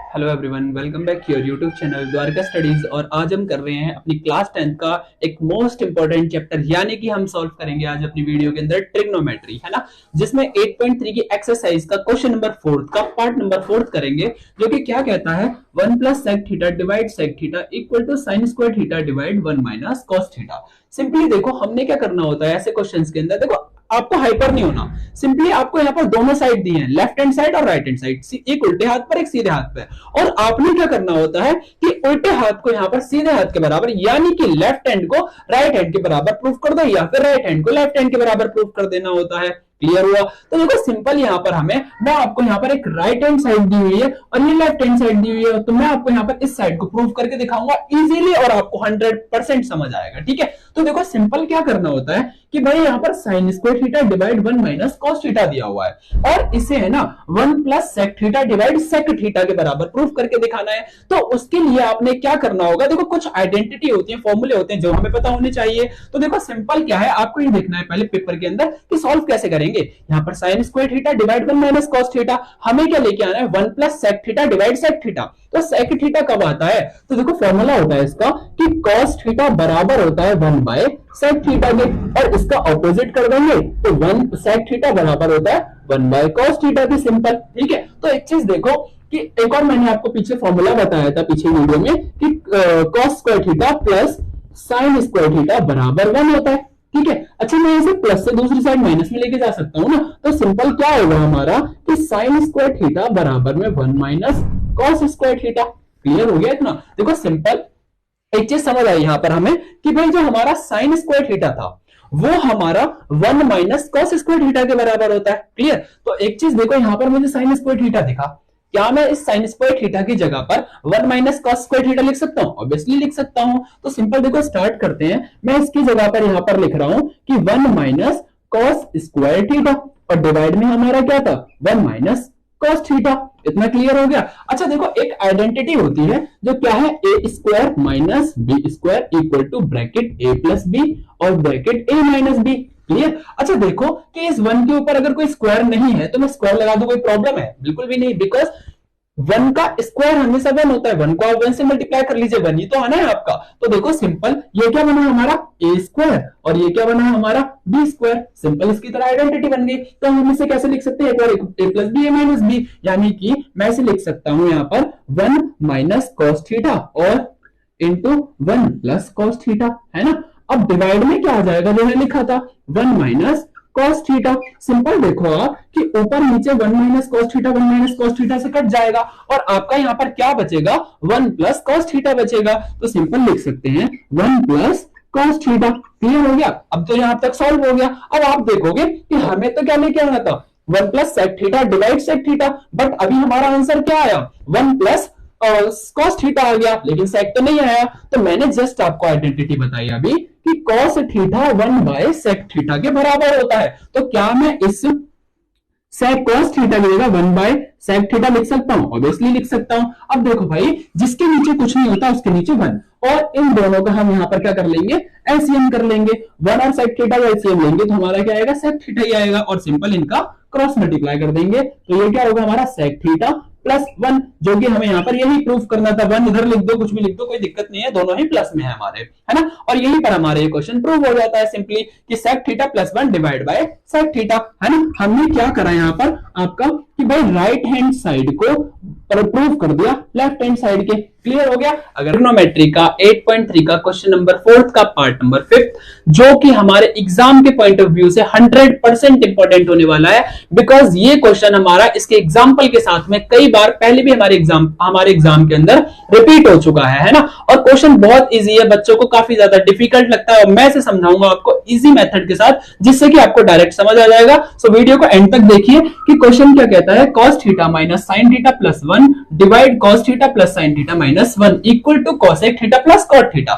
Hello everyone, welcome back your YouTube channel Dwarka studies. और आज हम कर रहे हैं अपनी क्लास 10th का एक मोस्ट इंपॉर्टेंट चैप्टर, यानी कि हम सॉल्व करेंगे आज अपनी वीडियो के अंदर ट्रिग्नोमेट्री, है ना, जिसमें 8.3 की एक्सरसाइज का क्वेश्चन नंबर 4 का पार्ट नंबर 4 करेंगे, जो कि क्या कहता है 1 plus sec theta divide sec theta equal to sine square theta divide 1 minus cos theta. Simply देखो हमने क्या करना होता है ऐसे क्वेश्चंस के अंदर। देखो आपको हाइपर नहीं होना, सिंपली आपको यहाँ पर दोनों साइड दिए हैं, लेफ्ट हैंड साइड और राइट हैंड साइड, एक उल्टे हाथ पर एक सीधे हाथ पर। और आपने क्या करना होता है कि उल्टे हाथ को यहाँ पर सीधे हाथ के बराबर, यानी कि लेफ्ट हैंड को राइट हैंड के बराबर प्रूफ कर दो, या फिर राइट हैंड को लेफ्ट हैंड के बराबर प्रूफ कर देना होता है। क्लियर हुआ? तो देखो सिंपल यहाँ पर मैं आपको यहाँ पर एक राइट हैंड साइड दी हुई है और ये लेफ्ट हैंड साइड दी हुई है, तो मैं आपको यहाँ पर इस साइड को प्रूव करके दिखाऊंगा इजीली और आपको 100% समझ आएगा। ठीक है, तो देखो सिंपल क्या करना होता है कि भाई यहाँ पर sine square theta divide 1 minus cos theta दिया हुआ है और इसे है ना 1 plus sec theta divide sec theta के बराबर प्रूफ करके दिखाना है। तो उसके लिए आपने क्या करना होगा, देखो कुछ आइडेंटिटी होती है, फॉर्मूले होते हैं जो हमें पता होने चाहिए। तो देखो सिंपल क्या है, आपको ये देखना है पहले पेपर के अंदर कि सॉल्व कैसे करेंगे। यहाँ पर sine square theta divide 1 minus cos theta, हमें क्या लेके आना है 1 plus sec theta divide sec theta. तो सेक थीटा कब आता है, तो देखो फॉर्मूला होता है इसका कि cos थीटा बराबर होता है 1 बाय सेक थीटा के, और इसका ऑपोजिट कर देंगे तो 1 सेक थीटा बराबर होता है 1 बाय cos थीटा की। सिंपल, ठीक है। तो एक चीज देखो कि एक और मैंने आपको पीछे फॉर्मूला बताया था पिछले वीडियो में कि cos square theta plus sign square theta बराबर 1 होता है। ठीक है, अच्छा मैं इसे प्लस से दूसरी साइड माइनस में लेके जा सकता हूं ना, तो सिंपल क्या होगा हमारा कि साइन स्क्वायर थीटा बराबर में 1 minus cos square theta. Clear हो गया इतना? देखो सिंपल एक चीज समझ आई यहां पर हमें कि भाई जो हमारा साइन स्क्वायर थीटा था वो हमारा 1 माइनस कॉस स्क्वायर थीटा के बराबर होता है। क्लियर? तो एक चीज देखो यहां पर मुझे साइन स्क्वायर थीटा दिखा, क्या मैं इस साइन स्क्वायर थीटा की जगह पर 1 माइनस कॉस स्क्वायर थीटा लिख सकता हूं? ऑब्वियसली लिख सकता हूं। तो सिंपल देखो स्टार्ट करते हैं, मैं इसकी जगह पर यहां पर लिख रहा हूं कि 1 माइनस कॉस स्क्वायर थीटा और डिवाइड में हमारा क्या था 1 माइनस कॉस थीटा। इतना क्लियर हो गया? अच्छा देखो एक आइडेंटिटी होती है जो क्या है a square minus B square equal to bracket a plus b और bracket a minus b. Clear? अच्छा देखो कि इस 1 के ऊपर अगर कोई स्क्वायर नहीं है तो मैं स्क्वायर लगा दूं, कोई प्रॉब्लम है? बिल्कुल भी नहीं, बिकॉज 1 का स्क्वायर हमेशा 1 होता है। 1 को आप 1 से मल्टीप्लाई कर लीजिए, 1 ही तो है ना आपका। तो देखो सिंपल ये क्या बना हमारा ए स्क्वायर और ये क्या बना हमारा बी स्क्वायर। सिंपल इसकी तरह आइडेंटिटी बन गई। तो हम इसे कैसे लिख सकते हैं, एक बार ए प्लस बी ए माइनस बी, यानी कि मैं इसे लिख सकता हूं यहां पर 1 माइनस कॉस थीटा और इंटू 1 प्लस कॉस थीटा, है ना। अब डिवाइड में क्या आ जाएगा, जो है लिखा था 1 माइनस cos थीटा। सिंपल देखो आप कि ऊपर नीचे 1 minus cos theta 1 minus cos theta से कट जाएगा और आपका यहां पर क्या बचेगा 1 प्लस cos थीटा बचेगा। तो सिंपल लिख सकते हैं 1 प्लस cos थीटा। क्लियर हो गया? अब तो यहां तक सॉल्व हो गया। अब आप देखोगे कि हमें तो क्या लेके आना था 1 plus sec theta divide sec theta, but अभी हमारा आंसर क्या आया 1 प्लस cos थीटा आ गया, लेकिन सेक तो नहीं आया। तो मैंने जस्ट आपको आइडेंटिटी बताई अभी कि cos theta 1 by sec theta के बराबर होता है। तो क्या मैं इस सेक cos थीटा की जगह 1 बाय सेक थीटा लिख सकता हूं? ऑब्वियसली लिख सकता हूं। अब देखो भाई जिसके नीचे कुछ नहीं होता उसके नीचे 1, और इन दोनों का हम यहां पर क्या कर लेंगे एलसीएम कर लेंगे। 1 और सेक थीटा का एलसीएम लेंगे तो हमारा क्या आएगा सेक थीटा ही आएगा, और सिंपल इनका क्रॉस मल्टीप्लाई कर देंगे तो ये क्या होगा हमारा सेक थीटा प्लस 1, जो कि हमें यहां पर यही प्रूफ करना था। 1 इधर लिख दो, कुछ भी लिख दो, कोई दिक्कत नहीं है, दोनों ही प्लस में है हमारे, है ना। और यही पर हमारे ये क्वेश्चन प्रूव हो जाता है सिंपली कि sec theta plus 1 divide by sec theta, है ना। हमने क्या करा यहां पर आपका कि भाई राइट हैंड साइड को प्रूव कर दिया लेफ्ट हैंड साइड के। क्लियर हो गया? अगर ट्रिग्नोमेट्री का 8.3 का क्वेश्चन नंबर 4 का पार्ट नंबर 5, जो कि हमारे एग्जाम के पॉइंट ऑफ व्यू से 100% इंपॉर्टेंट होने वाला है, बिकॉज ये क्वेश्चन हमारा इसके एग्जाम्पल के साथ में कई बार पहले भी हमारे एग्जाम के अंदर रिपीट हो चुका है ना। और क्वेश्चन बहुत इजी है, बच्चों को काफी ज्यादा डिफिकल्ट लगता है, और मैं इसे समझाऊंगा आपको इजी मेथड के साथ, जिससे कि आपको डायरेक्ट समझ आ जाएगा। सो वीडियो को एंड तक देखिए कि क्वेश्चन क्या कहता है, cos theta minus sine theta plus 1 divide cos theta plus sine theta minus 1 equal to cosec theta plus cot theta.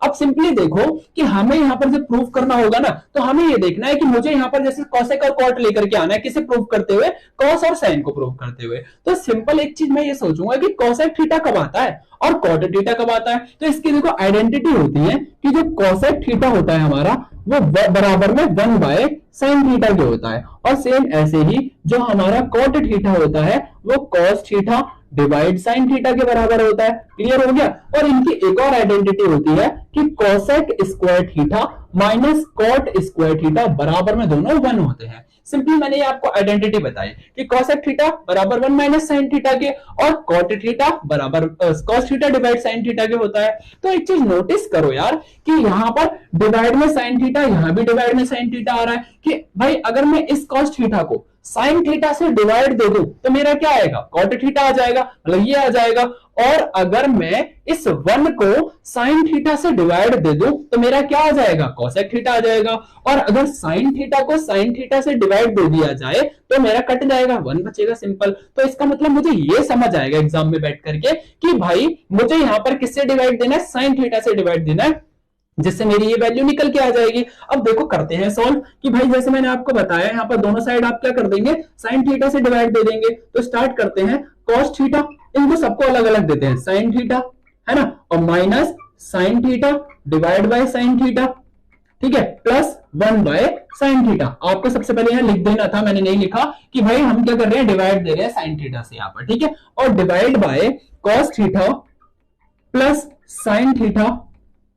अब सिंपली देखो कि हमें यहां पर जब प्रूफ करना होगा ना, तो हमें ये देखना है कि मुझे यहां पर जैसे cosec और cot लेकर के आना है, किसे प्रूफ करते हुए, cos और sin को प्रूफ करते हुए। तो सिंपल एक चीज मैं ये सोचूंगा कि cosec थीटा कब आता है, और कॉट थीटा कब आता है। तो इसकी देखो आइडेंटिटी होती है कि जो कॉसेक थीटा होता है हमारा वो बराबर में 1 बाय साइन थीटा के होता है, और सेम ऐसे ही जो हमारा कॉट थीटा होता है वो cos theta divide sine theta के बराबर होता है। क्लियर हो गया। और इनकी एक और आइडेंटिटी होती है कि cosec square theta minus cot square theta बराबर में दोनों 1 होते हैं। सिंपली मैंने ये आपको आइडेंटिटी बताई कि कॉसेक थीटा बराबर 1 माइनस साइन थीटा के, और कॉट थीटा बराबर cos theta divide sine theta के होता है। तो एक चीज नोटिस करो यार कि यहाँ पर डिवाइड में साइन थीटा, यहां भी डिवाइड में साइन थीटा आ रहा है कि भाई अगर मैं इस कॉस थीटा को साइन थीटा से डिवाइड दे दूं तो मेरा क्या आएगा, कॉट थीटा आ जाएगा, मतलब ये आ जाएगा। और अगर मैं इस 1 को साइन थीटा से डिवाइड दे दूं तो मेरा क्या आ जाएगा, कोसेक थीटा आ जाएगा। और अगर साइन थीटा को साइन थीटा से डिवाइड दे दिया जाए तो मेरा कट जाएगा, 1 बचेगा, सिंपल। तो इसका मतलब मुझे ये समझ आएगा एग्जाम में बैठ करके कि भाई मुझे यहां पर किससे डिवाइड देना है, साइन थीटा से डिवाइड देना है, जिससे मेरी ये वैल्यू निकल के आ जाएगी। अब देखो करते हैं सॉल्व कि भाई जैसे मैंने आपको बताया यहाँ पर दोनों साइड आप क्या कर देंगे, साइन थीटा से डिवाइड दे देंगे। तो स्टार्ट करते हैं, कॉस थीटा, इनको सबको अलग अलग देते हैं, साइन थीटा है ना, और minus sine theta divide by sine theta, ठीक है, प्लस 1 बाय साइन थीटा। आपको सबसे पहले यहां लिख देना था, मैंने नहीं लिखा कि भाई हम क्या कर रहे हैं, डिवाइड दे रहे हैं साइन थीटा से यहाँ पर, ठीक है। और divide by cos theta plus sine theta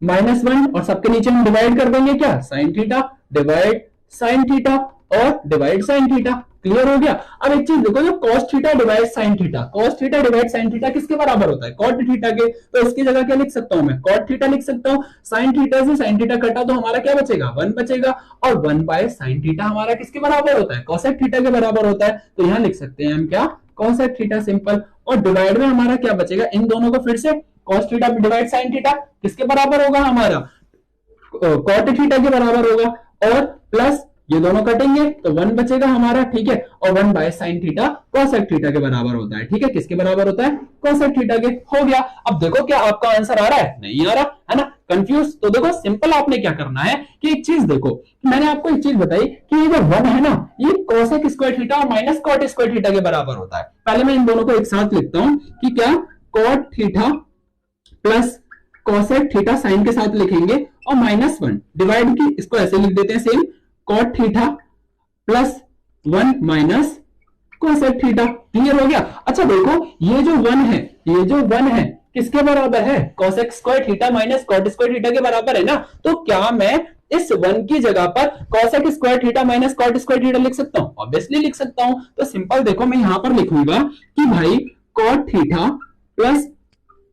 -1, और सबके नीचे हम डिवाइड कर देंगे क्या, sine theta divide sine theta और डिवाइड साइन थीटा। क्लियर हो गया। अब एक चीज देखो, जो cos theta divide sine theta, cos theta divide sine theta किसके बराबर होता है, cot थीटा के। तो इसकी जगह क्या लिख सकता हूं मैं, cot थीटा लिख सकता हूं। साइन थीटा से साइन थीटा कटा तो हमारा क्या बचेगा, 1 बचेगा, और 1 बाय साइन थीटा हमारा किसके बराबर होता है, cosec थीटा के बराबर होता है। तो यहां लिख सकते हैं हम क्या, cosec थीटा, सिंपल। और डिवाइड में हमारा क्या बचेगा, इन दोनों को फिर से cos theta divide sine theta किसके बराबर होगा, हमारा cot थीटा के बराबर होगा, और प्लस ये दोनों कटेंगे तो 1 बचेगा हमारा, ठीक है। और 1 by sine theta cosec theta के बराबर होता है, ठीक है, किसके बराबर होता है, कोसेक थीटा के। हो गया। अब देखो क्या आपका आंसर आ रहा है, नहीं आ रहा है ना, कंफ्यूज। तो देखो सिंपल आपने क्या करना है कि एक चीज देखो, मैंने आपको एक चीज बताई कि ये जो 1 है ना, ये कोसेक स्क्वायर थीटा और माइनस कॉट स्क्वायर थीटा के बराबर होता है। पहले मैं इन दोनों को एक साथ लिखता हूं कि क्या, cot theta plus cosec theta sign के साथ लिखेंगे, और -1 डिवाइड की इसको ऐसे लिख देते हैं same, cot theta plus 1 minus cosec theta. Clear हो गया। अच्छा देखो ये जो 1 है, ये जो 1 है किसके बराबर है, cosec square theta minus cot square theta के बराबर है ना। तो क्या मैं इस 1 की जगह पर cosec square theta minus cot square theta लिख सकता हूं, ऑब्वियसली लिख सकता हूं। तो सिंपल देखो मैं यहां पर लिखूंगा कि भाई cot theta plus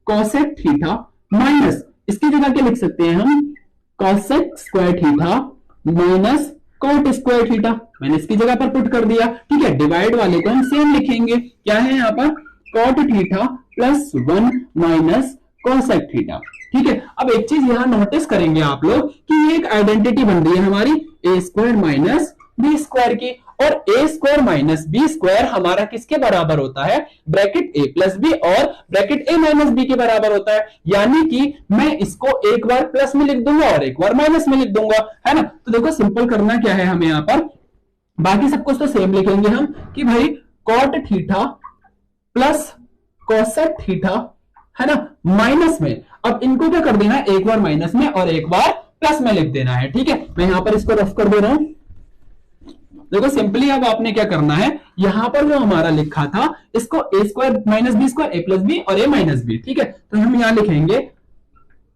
cosec theta minus, इसकी जगह क्या लिख सकते हैं हम, cosec square theta minus cot square theta, मैंने इसकी जगह पर पुट कर दिया, ठीक है। डिवाइड वाले को हम सेम लिखेंगे, क्या है यहाँ पर, cot theta plus 1 minus cosec theta, ठीक है। अब एक चीज यहां नोटिस करेंगे आप लोग कि ये एक आइडेंटिटी बन रही है हमारी ए स्क्वायर माइनस बी स्क्वायर की, और ए स्क्वायर माइनस बी स्क्वायर हमारा किसके बराबर होता है, ब्रैकेट ए प्लस बी और ब्रैकेट ए माइनस बी के बराबर होता है। यानी कि मैं इसको एक बार प्लस में लिख दूंगा और एक बार माइनस में लिख दूंगा, है ना। तो देखो सिंपल करना क्या है हमें, यहां पर बाकी सब कुछ तो सेम लिखेंगे हम कि भाई cot theta plus cosec theta, है ना, माइनस में, अब इनको क्या कर देना है, एक बार माइनस में और एक बार प्लस में लिख देना है, ठीक है। मैं यहां पर इसको रफ कर दे रहा हूं। देखो सिंपली अब आपने क्या करना है, यहां पर जो हमारा लिखा था इसको ए स्क्वायर माइनस बी स्क्वायर, ए प्लस बी और ए माइनस बी, ठीक है। तो हम यहां लिखेंगे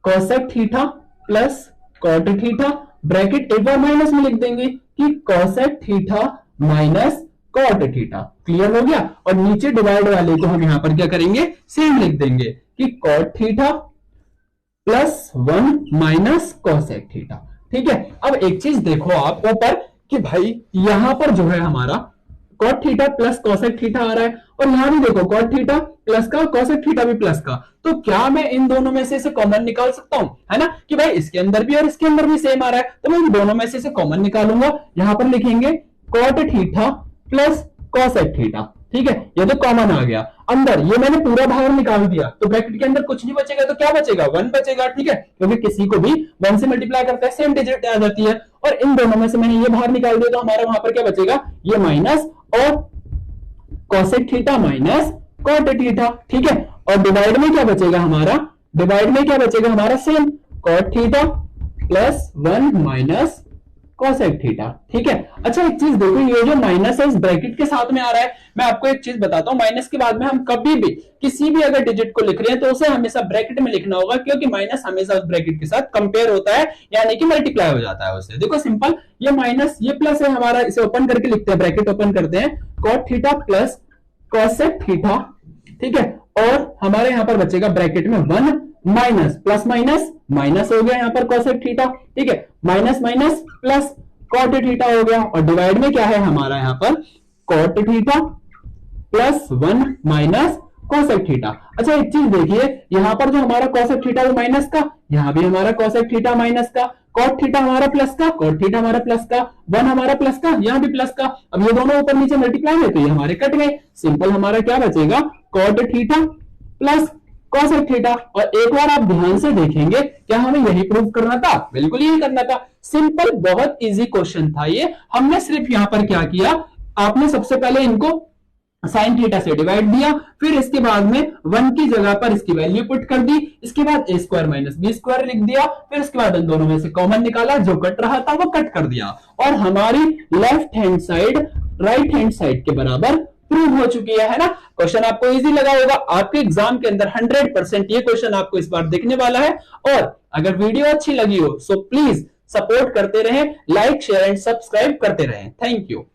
cosec theta plus cot theta, bracket एक बार माइनस में लिख देंगे कि cosec theta minus cot theta. Clear हो गया। और नीचे डिवाइड वाले को हम यहां पर क्या करेंगे, सेम लिख देंगे कि cot theta plus 1 minus cosec theta, ठीक है। अब एक चीज देखो आप ऊपर कि भाई यहां पर जो है हमारा cot theta plus cosec theta आ रहा है, और यहां भी देखो कॉट थीटा प्लस का, कोसेक थीटा भी प्लस का। तो क्या मैं इन दोनों में से कॉमन निकाल सकता हूं, है ना, कि भाई इसके अंदर भी और इसके अंदर भी सेम आ रहा है, तो मैं इन दोनों में से कॉमन निकालूंगा। यहां पर लिखेंगे cot theta plus cosec theta, ठीक है, ये तो कॉमन आ गया। अंदर ये मैंने पूरा बाहर निकाल दिया, तो ब्रैकेट के अंदर कुछ नहीं बचेगा, तो क्या बचेगा, 1 बचेगा, ठीक है, क्योंकि किसी को भी 1 से मल्टीप्लाई करते हैं सेम डिजिट आ जाती है। और इन दोनों में से मैंने ये बाहर निकाल दिया, तो हमारा वहां पर क्या बचेगा, ये माइनस और cosec theta minus cot theta, ठीक है। और डिवाइड में क्या बचेगा हमारा, डिवाइड में क्या बचेगा हमारा, same cot theta plus 1 minus cosec theta, ठीक है। अच्छा एक चीज देखो, ये जो माइनस है इस ब्रैकेट के साथ में आ रहा है। मैं आपको एक चीज बताता हूं, माइनस के बाद में हम कभी भी किसी भी अगर डिजिट को लिख रहे हैं तो उसे हमेशा ब्रैकेट में लिखना होगा, क्योंकि माइनस हमेशा उस ब्रैकेट के साथ कंपेयर होता है, यानी कि मल्टीप्लाई हो जाता है उससे। देखो सिंपल, ये माइनस ये प्लस है हमारा, इसे ओपन करके लिखते हैं, ब्रैकेट ओपन करते हैं, cot theta plus cosec theta, ठीक है। और हमारे यहां पर बचेगा ब्रैकेट में 1 माइनस प्लस माइनस माइनस हो गया यहां पर कोसेक थीटा, ठीक है, minus minus plus cot theta हो गया। और डिवाइड में क्या है हमारा यहां पर cot theta plus 1 minus cosec theta. अच्छा एक चीज देखिए, यहां पर जो हमारा कोसेक थीटा वो माइनस का, यहां भी हमारा कोसेक थीटा माइनस का, cot थीटा हमारा प्लस का, cot थीटा हमारा प्लस का, 1 हमारा प्लस का, यहां भी प्लस का। अब ये दोनों ऊपर नीचे मल्टीप्लाई है तो ये हमारे कट गए, सिंपल हमारा क्या बचेगा, cot theta plus cosec theta. और एक बार आप ध्यान से देखेंगे, क्या हमें यही प्रूव करना था, बिल्कुल यही करना था, सिंपल बहुत इजी क्वेश्चन था ये। हमने सिर्फ यहां पर क्या किया, आपने सबसे पहले इनको साइन थीटा से डिवाइड दिया, फिर इसके बाद में 1 की जगह पर इसकी वैल्यू पुट कर दी, इसके बाद a square minus B square लिख दिया, फिर इसके बाद इन दोनों में से कॉमन निकाला, जो कट रहा था वो कट कर दिया, और हमारी left hand side right hand side के बराबर प्रूव हो चुकी है ना। क्वेश्चन आपको इजी लगा होगा, आपके एग्जाम के अंदर 100% ये क्वेश्चन आपको इस बार देखने वाला है। और अगर वीडियो अच्छी लगी हो सो प्लीज सपोर्ट करते रहें, लाइक शेयर एंड सब्सक्राइब करते रहें। Thank you.